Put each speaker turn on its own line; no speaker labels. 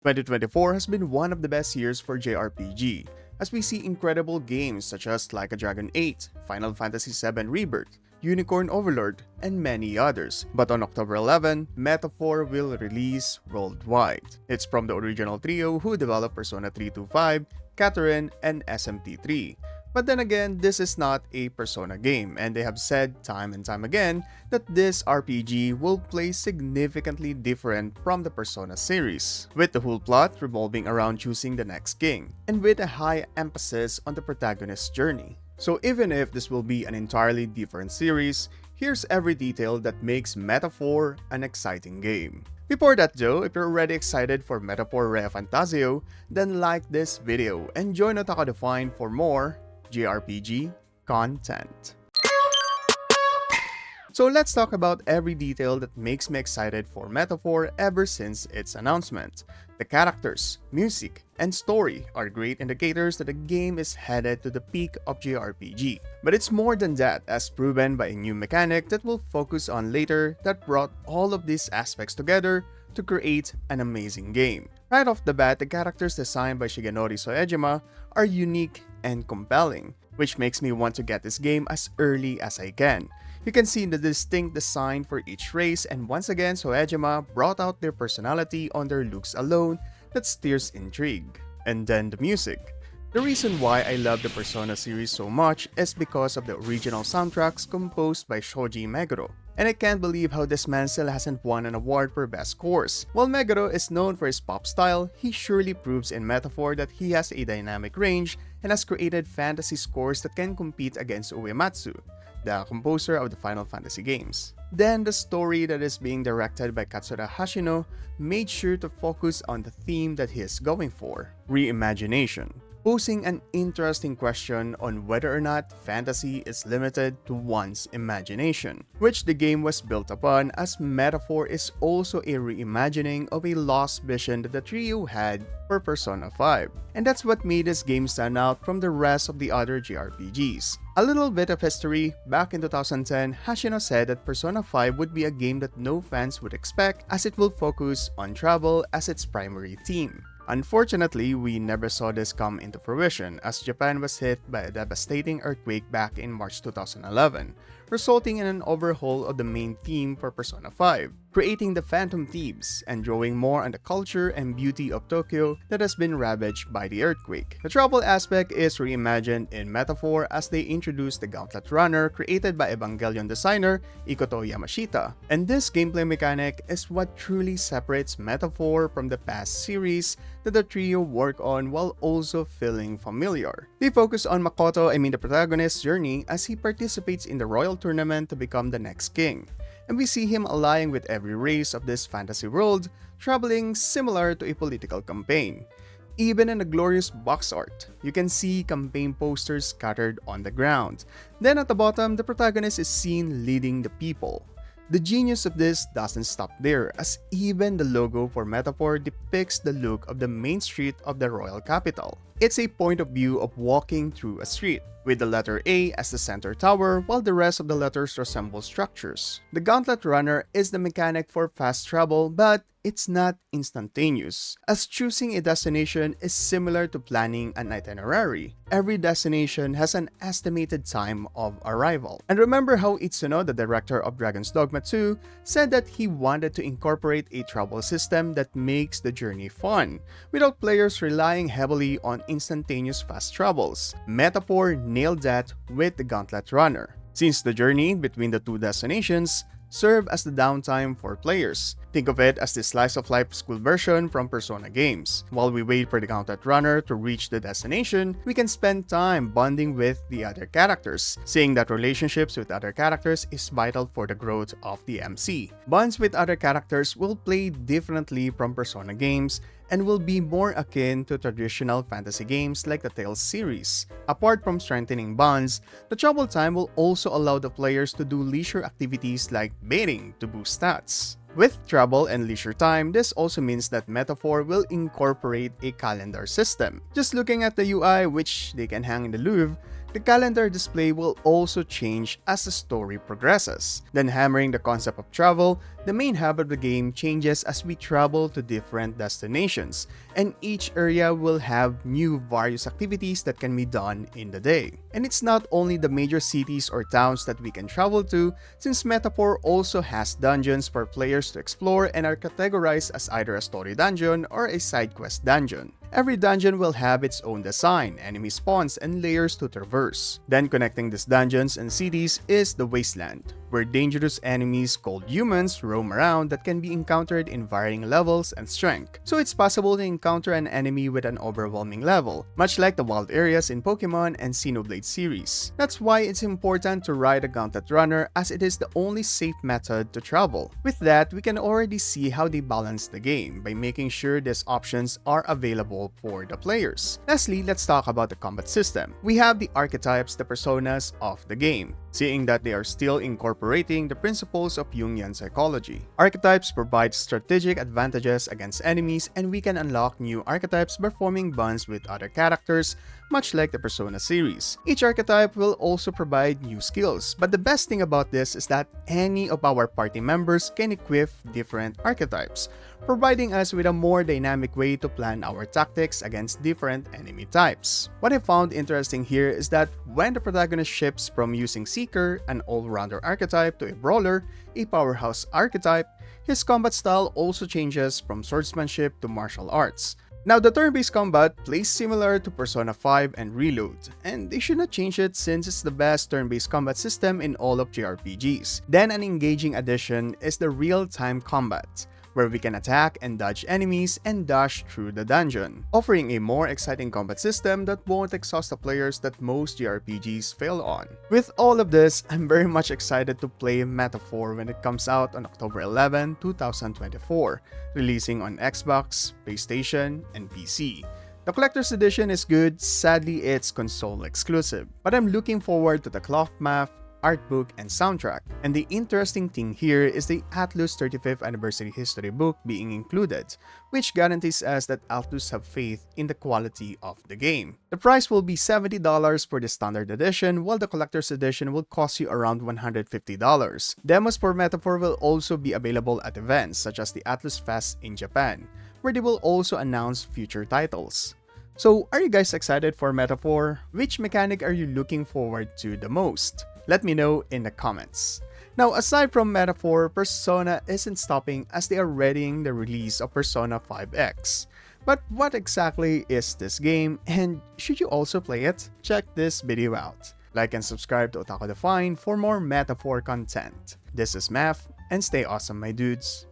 2024 has been one of the best years for JRPG, as we see incredible games such as Like a Dragon 8, Final Fantasy VII Rebirth, Unicorn Overlord, and many others. But on October 11, Metaphor will release worldwide. It's from the original trio who developed Persona 325, Catherine, and SMT3. But then again, this is not a Persona game, and they have said time and time again that this RPG will play significantly different from the Persona series, with the whole plot revolving around choosing the next king, and with a high emphasis on the protagonist's journey. So even if this will be an entirely different series, here's every detail that makes Metaphor an exciting game. Before that though, if you're already excited for Metaphor Re Fantazio, then like this video and join Otaka Define for more JRPG content. So let's talk about every detail that makes me excited for Metaphor ever since its announcement. The characters, music, and story are great indicators that the game is headed to the peak of JRPG. But it's more than that, as proven by a new mechanic that we'll focus on later that brought all of these aspects together to create an amazing game. Right off the bat, the characters designed by Shigenori Soejima are unique and compelling, which makes me want to get this game as early as I can. You can see the distinct design for each race, and once again Soejima brought out their personality on their looks alone that stirs intrigue. And then the music. The reason why I love the Persona series so much is because of the original soundtracks composed by Shoji Meguro. And I can't believe how this man still hasn't won an award for best scores. While Meguro is known for his pop style, he surely proves in Metaphor that he has a dynamic range and has created fantasy scores that can compete against Uematsu, the composer of the Final Fantasy games. Then the story that is being directed by Katsura Hashino made sure to focus on the theme that he is going for, reimagination, posing an interesting question on whether or not fantasy is limited to one's imagination, which the game was built upon, as Metaphor is also a reimagining of a lost vision that the trio had for Persona 5. And that's what made this game stand out from the rest of the other JRPGs. A little bit of history, back in 2010, Hashino said that Persona 5 would be a game that no fans would expect, as it will focus on travel as its primary theme. Unfortunately, we never saw this come into fruition, as Japan was hit by a devastating earthquake back in March 2011, resulting in an overhaul of the main theme for Persona 5, creating the Phantom Thieves and drawing more on the culture and beauty of Tokyo that has been ravaged by the earthquake. The travel aspect is reimagined in Metaphor as they introduce the Gauntlet Runner created by Evangelion designer Ikoto Yamashita. And this gameplay mechanic is what truly separates Metaphor from the past series that the trio work on while also feeling familiar. They focus on Makoto, the protagonist's journey as he participates in the royal tournament to become the next king. And we see him allying with every race of this fantasy world, traveling similar to a political campaign. Even in the glorious box art, you can see campaign posters scattered on the ground. Then at the bottom, the protagonist is seen leading the people. The genius of this doesn't stop there, as even the logo for Metaphor depicts the look of the main street of the royal capital. It's a point of view of walking through a street, with the letter A as the center tower while the rest of the letters resemble structures. The Gauntlet Runner is the mechanic for fast travel, but it's not instantaneous, as choosing a destination is similar to planning an itinerary. Every destination has an estimated time of arrival. And remember how Itsuno, the director of Dragon's Dogma 2, said that he wanted to incorporate a travel system that makes the journey fun, without players relying heavily on instantaneous fast travels. Metaphor nailed that with the Gauntlet Runner, since the journey between the two destinations serve as the downtime for players. Think of it as the slice-of-life school version from Persona games. While we wait for the Gauntlet Runner to reach the destination, we can spend time bonding with the other characters, seeing that relationships with other characters is vital for the growth of the MC. Bonds with other characters will play differently from Persona games and will be more akin to traditional fantasy games like the Tales series. Apart from strengthening bonds, the travel time will also allow the players to do leisure activities like baiting to boost stats. With travel and leisure time, this also means that Metaphor will incorporate a calendar system. Just looking at the UI, which they can hang in the Louvre, The calendar display will also change as the story progresses. Then hammering the concept of travel, the main hub of the game changes as we travel to different destinations, and each area will have new various activities that can be done in the day. And it's not only the major cities or towns that we can travel to, since Metaphor also has dungeons for players to explore and are categorized as either a story dungeon or a side quest dungeon. Every dungeon will have its own design, enemy spawns, and layers to traverse. Then connecting these dungeons and cities is the Wasteland, where dangerous enemies called humans roam around that can be encountered in varying levels and strength. So it's possible to encounter an enemy with an overwhelming level, much like the wild areas in Pokemon and Xenoblade series. That's why it's important to ride a Gauntlet Runner, as it is the only safe method to travel. With that, we can already see how they balance the game by making sure these options are available for the players. Lastly, let's talk about the combat system. We have the archetypes, the personas of the game, seeing that they are still incorporating the principles of Jungian psychology. Archetypes provide strategic advantages against enemies, and we can unlock new archetypes by forming bonds with other characters, much like the Persona series. Each archetype will also provide new skills, but the best thing about this is that any of our party members can equip different archetypes, providing us with a more dynamic way to plan our tactics against different enemy types. What I found interesting here is that when the protagonist shifts from using Seeker, an all-rounder archetype, to a Brawler, a powerhouse archetype, his combat style also changes from swordsmanship to martial arts. Now, the turn-based combat plays similar to Persona 5 and Reload, and they should not change it since it's the best turn-based combat system in all of JRPGs. Then an engaging addition is the real-time combat, where we can attack and dodge enemies and dash through the dungeon, offering a more exciting combat system that won't exhaust the players that most JRPGs fail on. With all of this, I'm very much excited to play Metaphor when it comes out on October 11, 2024, releasing on Xbox, PlayStation, and PC. The collector's edition is good, sadly it's console exclusive, but I'm looking forward to the cloth map, art book, and soundtrack. And the interesting thing here is the Atlus 35th Anniversary History book being included, which guarantees us that Atlus have faith in the quality of the game. The price will be $70 for the standard edition, while the collector's edition will cost you around $150. Demos for Metaphor will also be available at events such as the Atlus Fest in Japan, where they will also announce future titles. So, are you guys excited for Metaphor? Which mechanic are you looking forward to the most? Let me know in the comments. Now, aside from Metaphor, Persona isn't stopping as they are readying the release of Persona 5X. But what exactly is this game, and should you also play it? Check this video out. Like and subscribe to Otaku Define for more Metaphor content. This is Math, and stay awesome, my dudes.